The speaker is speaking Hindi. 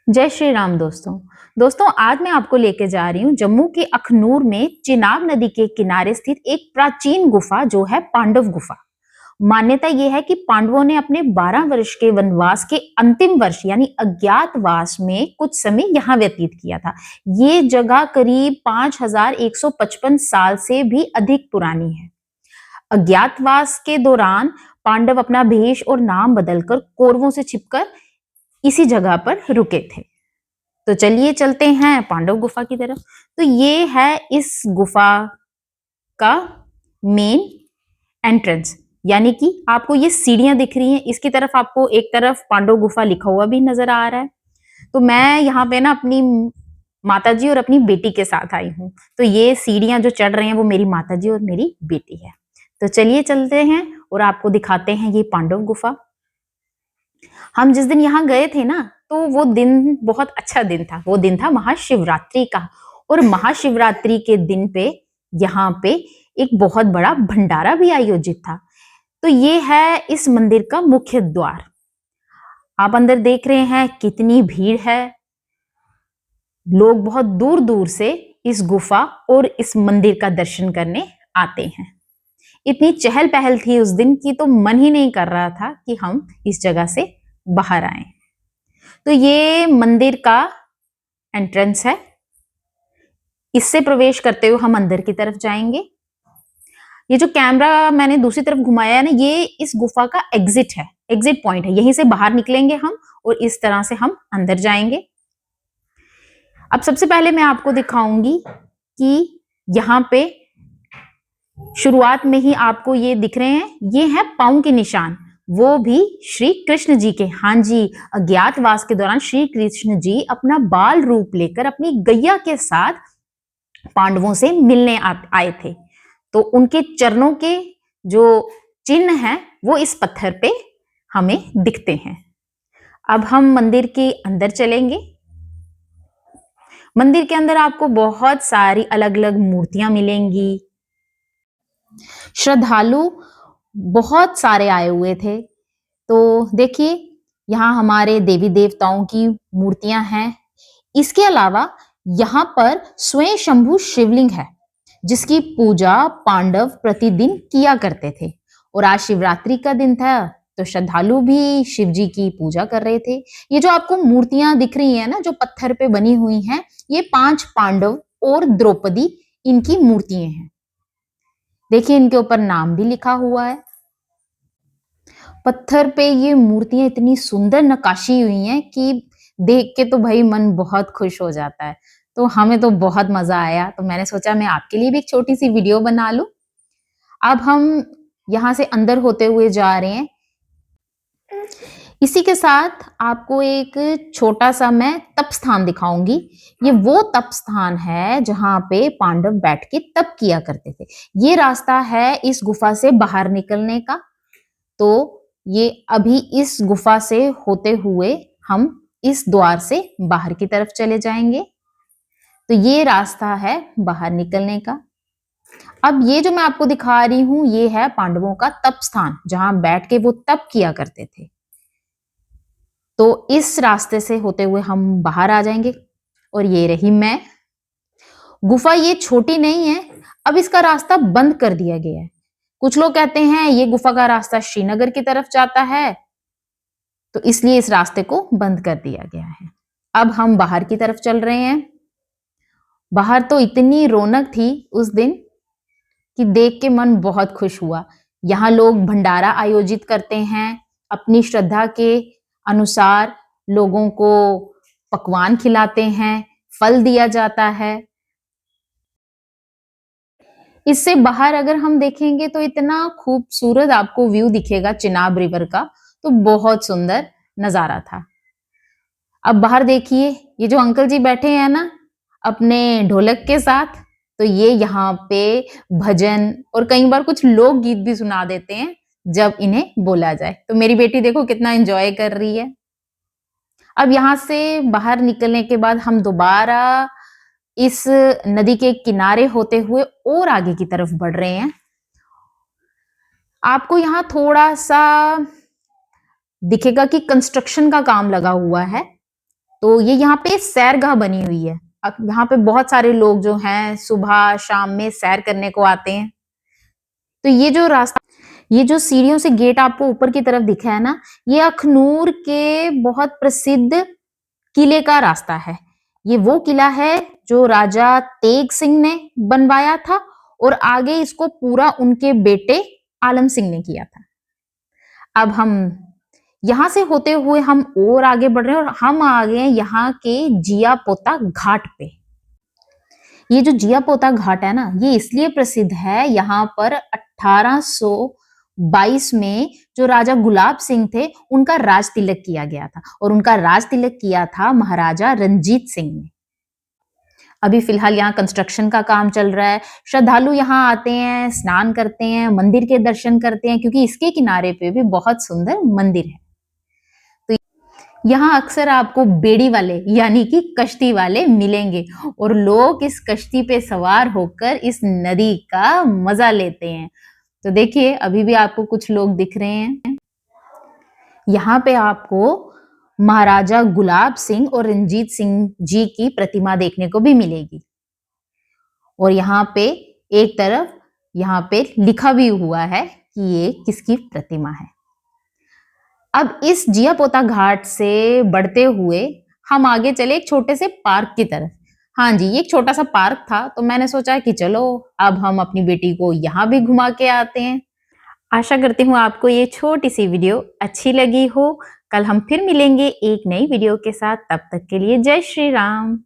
जय श्री राम दोस्तों आज मैं आपको लेके जा रही हूँ जम्मू के अखनूर में चिनाब नदी के किनारे स्थित एक प्राचीन गुफा जो है पांडव गुफा। मान्यता यह है कि पांडवों ने अपने 12 वर्ष के वनवास के अंतिम वर्ष यानी अज्ञातवास में कुछ समय यहाँ व्यतीत किया था। ये जगह करीब 5155 साल से भी अधिक पुरानी है। अज्ञातवास के दौरान पांडव अपना भेष और नाम बदलकर कौरवों से छिपकर इसी जगह पर रुके थे। तो चलिए चलते हैं पांडव गुफा की तरफ। तो ये है इस गुफा का मेन एंट्रेंस, यानी कि आपको ये सीढ़ियां दिख रही हैं। इसकी तरफ आपको एक तरफ पांडव गुफा लिखा हुआ भी नजर आ रहा है। तो मैं यहाँ पे ना अपनी माताजी और अपनी बेटी के साथ आई हूँ। तो ये सीढ़ियां जो चढ़ रहे हैं वो मेरी माताजी और मेरी बेटी है। तो चलिए चलते हैं और आपको दिखाते हैं ये पांडव गुफा। हम जिस दिन यहाँ गए थे ना, तो वो दिन बहुत अच्छा दिन था। वो दिन था महाशिवरात्रि का, और महाशिवरात्रि के दिन पे यहाँ पे एक बहुत बड़ा भंडारा भी आयोजित था। तो ये है इस मंदिर का मुख्य द्वार। आप अंदर देख रहे हैं कितनी भीड़ है। लोग बहुत दूर दूर से इस गुफा और इस मंदिर का दर्शन करने आते हैं। इतनी चहल पहल थी उस दिन की तो मन ही नहीं कर रहा था कि हम इस जगह से बाहर आए। तो ये मंदिर का एंट्रेंस है। इससे प्रवेश करते हुए हम अंदर की तरफ जाएंगे। ये जो कैमरा मैंने दूसरी तरफ घुमाया है ना, ये इस गुफा का एग्जिट है, एग्जिट पॉइंट है। यहीं से बाहर निकलेंगे हम और इस तरह से हम अंदर जाएंगे। अब सबसे पहले मैं आपको दिखाऊंगी कि यहाँ पे शुरुआत में ही आपको ये दिख रहे हैं, ये है पांव के निशान, वो भी श्री कृष्ण जी के। हाँ जी, अज्ञातवास के दौरान श्री कृष्ण जी अपना बाल रूप लेकर अपनी गैया के साथ पांडवों से मिलने आए थे। तो उनके चरणों के जो चिन्ह हैं वो इस पत्थर पे हमें दिखते हैं। अब हम मंदिर के अंदर चलेंगे। मंदिर के अंदर आपको बहुत सारी अलग अलग मूर्तियां मिलेंगी। श्रद्धालु बहुत सारे आए हुए थे। तो देखिए यहाँ हमारे देवी देवताओं की मूर्तियां हैं। इसके अलावा यहाँ पर स्वयं शंभु शिवलिंग है जिसकी पूजा पांडव प्रतिदिन किया करते थे। और आज शिवरात्रि का दिन था तो श्रद्धालु भी शिव जी की पूजा कर रहे थे। ये जो आपको मूर्तियां दिख रही हैं ना, जो पत्थर पे बनी हुई हैं, ये 5 पांडव और द्रौपदी इनकी मूर्तियां हैं। देखिए इनके ऊपर नाम भी लिखा हुआ है। पत्थर पे ये मूर्तियां इतनी सुंदर नक्काशी हुई हैं कि देख के तो भाई मन बहुत खुश हो जाता है। तो हमें तो बहुत मजा आया, तो मैंने सोचा मैं आपके लिए भी एक छोटी सी वीडियो बना लूं। अब हम यहाँ से अंदर होते हुए जा रहे हैं। इसी के साथ आपको एक छोटा सा मैं तप स्थान दिखाऊंगी। ये वो तप स्थान है जहां पे पांडव बैठ के तप किया करते थे। ये रास्ता है इस गुफा से बाहर निकलने का। तो ये अभी इस गुफा से होते हुए हम इस द्वार से बाहर की तरफ चले जाएंगे। तो ये रास्ता है बाहर निकलने का। अब ये जो मैं आपको दिखा रही हूं, ये है पांडवों का तप स्थान जहां बैठ के वो तप किया करते थे। तो इस रास्ते से होते हुए हम बाहर आ जाएंगे। और ये रही मैं। गुफा ये छोटी नहीं है, अब इसका रास्ता बंद कर दिया गया है। कुछ लोग कहते हैं ये गुफा का रास्ता श्रीनगर की तरफ जाता है, तो इसलिए इस रास्ते को बंद कर दिया गया है। अब हम बाहर की तरफ चल रहे हैं। बाहर तो इतनी रौनक थी उस दिन कि देख के मन बहुत खुश हुआ। यहाँ लोग भंडारा आयोजित करते हैं। अपनी श्रद्धा के अनुसार लोगों को पकवान खिलाते हैं, फल दिया जाता है। इससे बाहर अगर हम देखेंगे तो इतना खूबसूरत आपको व्यू दिखेगा चिनाब रिवर का, तो बहुत सुंदर नजारा था। अब बाहर देखिए ये जो अंकल जी बैठे हैं ना अपने ढोलक के साथ, तो ये यहाँ पे भजन और कई बार कुछ लोकगीत भी सुना देते हैं जब इन्हें बोला जाए। तो मेरी बेटी देखो कितना एंजॉय कर रही है। अब यहाँ से बाहर निकलने के बाद हम दोबारा इस नदी के किनारे होते हुए और आगे की तरफ बढ़ रहे हैं। आपको यहाँ थोड़ा सा दिखेगा कि कंस्ट्रक्शन का काम लगा हुआ है। तो ये यहाँ पे सैरगाह बनी हुई है। अब यहाँ पे बहुत सारे लोग जो हैं सुबह शाम में सैर करने को आते हैं। तो ये जो रास्ता, ये जो सीढ़ियों से गेट आपको ऊपर की तरफ दिखा है ना, ये अखनूर के बहुत प्रसिद्ध किले का रास्ता है। ये वो किला है जो राजा तेग सिंह ने बनवाया था और आगे इसको पूरा उनके बेटे आलम सिंह ने किया था। अब हम यहाँ से होते हुए हम और आगे बढ़ रहे हैं और हम आ गए हैं यहाँ के जिया पोता घाट पे। ये जो जिया पोता घाट है ना, ये इसलिए प्रसिद्ध है, यहाँ पर 1822 में जो राजा गुलाब सिंह थे उनका राज तिलक किया गया था और उनका राज तिलक किया था महाराजा रंजीत सिंह ने। अभी फिलहाल यहाँ कंस्ट्रक्शन का काम चल रहा है। श्रद्धालु यहाँ आते हैं, स्नान करते हैं, मंदिर के दर्शन करते हैं क्योंकि इसके किनारे पे भी बहुत सुंदर मंदिर है। तो यहाँ अक्सर आपको बेड़ी वाले यानी कि कश्ती वाले मिलेंगे और लोग इस कश्ती पे सवार होकर इस नदी का मजा लेते हैं। तो देखिए अभी भी आपको कुछ लोग दिख रहे हैं। यहाँ पे आपको महाराजा गुलाब सिंह और रंजीत सिंह जी की प्रतिमा देखने को भी मिलेगी और यहाँ पे एक तरफ यहाँ पे लिखा भी हुआ है कि ये किसकी प्रतिमा है। अब इस जिया पोता घाट से बढ़ते हुए हम आगे चले एक छोटे से पार्क की तरफ। हाँ जी, ये एक छोटा सा पार्क था तो मैंने सोचा कि चलो अब हम अपनी बेटी को यहाँ भी घुमा के आते हैं। आशा करती हूँ आपको ये छोटी सी वीडियो अच्छी लगी हो। कल हम फिर मिलेंगे एक नई वीडियो के साथ। तब तक के लिए जय श्री राम।